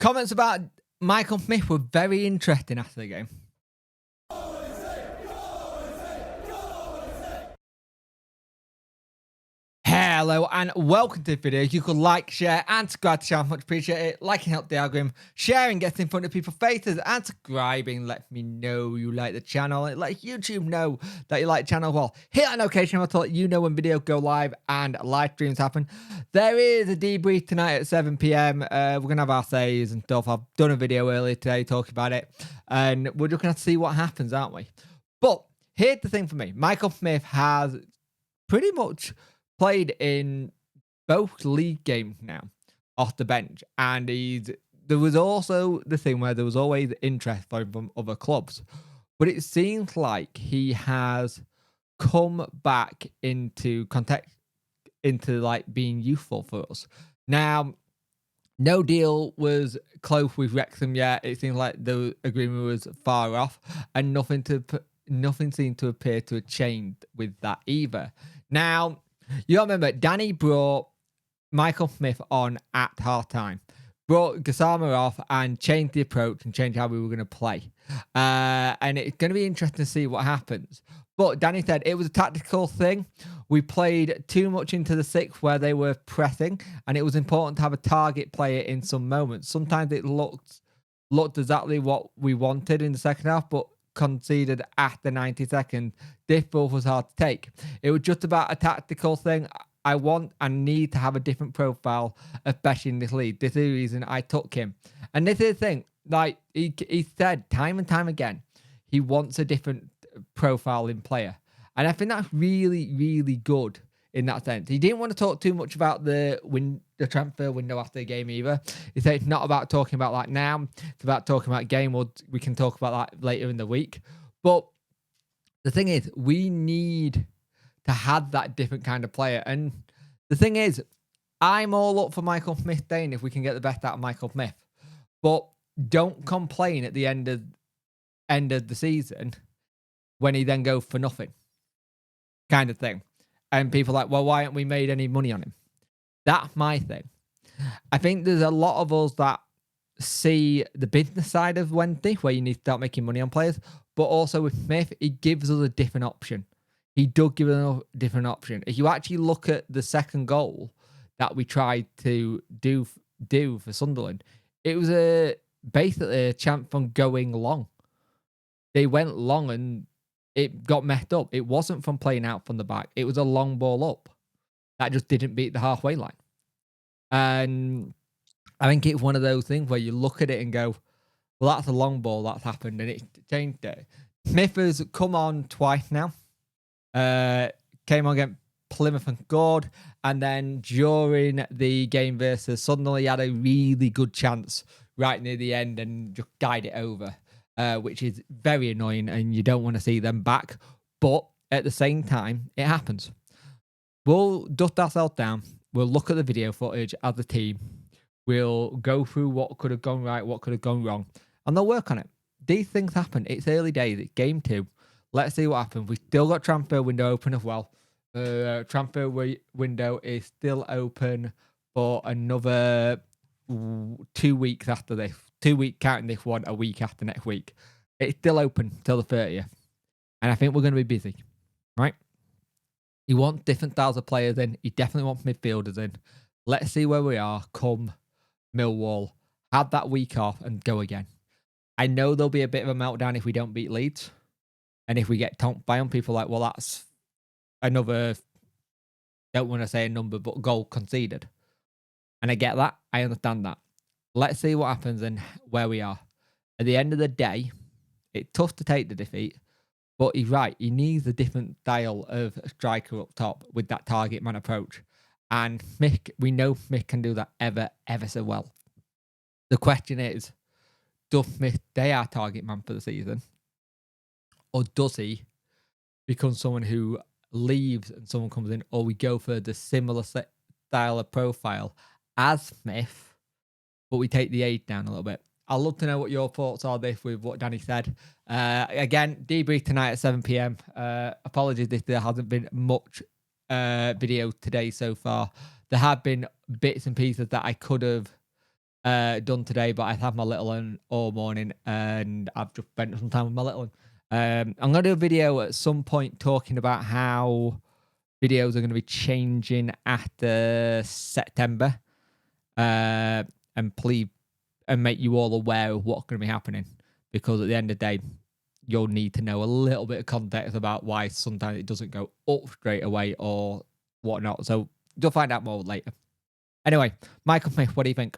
Comments about Michael Smith were very interesting after the game. Hello and welcome to the video. You could like, share and subscribe to the channel. Much appreciate it. Liking helps the algorithm. Sharing gets in front of people's faces. And subscribing lets me know you like the channel. It lets YouTube know that you like the channel. Well, hit that notification bell to let you know when videos go live and live streams happen. There is a debrief tonight at 7 PM. We're going to have our says and stuff. I've done a video earlier today talking about it. And we're just going to see what happens, aren't we? But here's the thing for me. Michael Smith has pretty much played in both league games now off the bench, and there was also the thing where there was always interest from other clubs, but it seems like he has come back into context, into like being useful for us. Now, no deal was close with Wrexham yet. It seems like the agreement was far off, and nothing seemed to appear to have changed with that either. Now, you remember, Danny brought Michael Smith on at half-time, brought Gassama off and changed the approach and changed how we were going to play. And it's going to be interesting to see what happens. But Danny said it was a tactical thing. We played too much into the sixth where they were pressing, and it was important to have a target player in some moments. Sometimes it looked exactly what we wanted in the second half, but conceded after 90 seconds. This ball was hard to take. It was just about a tactical thing. I need to have a different profile, especially in this league. This is the reason I took him. And this is the thing, like he said time and time again, he wants a different profile in player. And I think that's really, really good in that sense. He didn't want to talk too much about the transfer window after the game either. He said it's not about talking about that now. It's about talking about game, or we can talk about that later in the week. But the thing is, we need to have that different kind of player. And the thing is, I'm all up for Michael Smith staying if we can get the best out of Michael Smith. But don't complain at the end of the season when he then goes for nothing, kind of thing. And people are like, well, why haven't we made any money on him? That's my thing. I think there's a lot of us that see the business side of Wednesday, where you need to start making money on players. But also with Smith, he gives us a different option. He does give us a different option. If you actually look at the second goal that we tried to do for Sunderland, it was basically a chance from going long. They went long and it got messed up. It wasn't from playing out from the back. It was a long ball up that just didn't beat the halfway line. And I think it's one of those things where you look at it and go, well, that's a long ball that's happened, and it changed it. Smith has come on twice now. Came on against Plymouth and scored. And then during the game versus Sunderland, he had a really good chance right near the end and just guided it over. Which is very annoying, and you don't want to see them back. But at the same time, it happens. We'll dust ourselves down. We'll look at the video footage as a team. We'll go through what could have gone right, what could have gone wrong, and they'll work on it. These things happen. It's early days. It's game 2. Let's see what happens. We've still got transfer window open as well. Transfer window is still open for another 2 weeks after this. 2 weeks counting this one, a week after next week. It's still open till the 30th. And I think we're going to be busy, right? He wants different styles of players in. He definitely wants midfielders in. Let's see where we are come Millwall. Have that week off and go again. I know there'll be a bit of a meltdown if we don't beat Leeds. And if we get tonked by them, people are like, well, that's another, don't want to say a number, but goal conceded. And I get that. I understand that. Let's see what happens and where we are. At the end of the day, it's tough to take the defeat, but he's right. He needs a different style of striker up top with that target man approach. And Mick, we know Mick can do that ever so well. The question is, does Mick stay our target man for the season? Or does he become someone who leaves and someone comes in, or we go for the similar style of profile as Smith, but we take the age down a little bit? I'd love to know what your thoughts are this with what Danny said. Again, debrief tonight at 7 PM. Apologies if there hasn't been much video today so far. There have been bits and pieces that I could have done today, but I've had my little one all morning and I've just spent some time with my little one. I'm gonna do a video at some point talking about how videos are gonna be changing after September, and please and make you all aware of what's gonna be happening, because at the end of the day, you'll need to know a little bit of context about why sometimes it doesn't go up straight away or whatnot. So you'll find out more later. Anyway, my company, what do you think?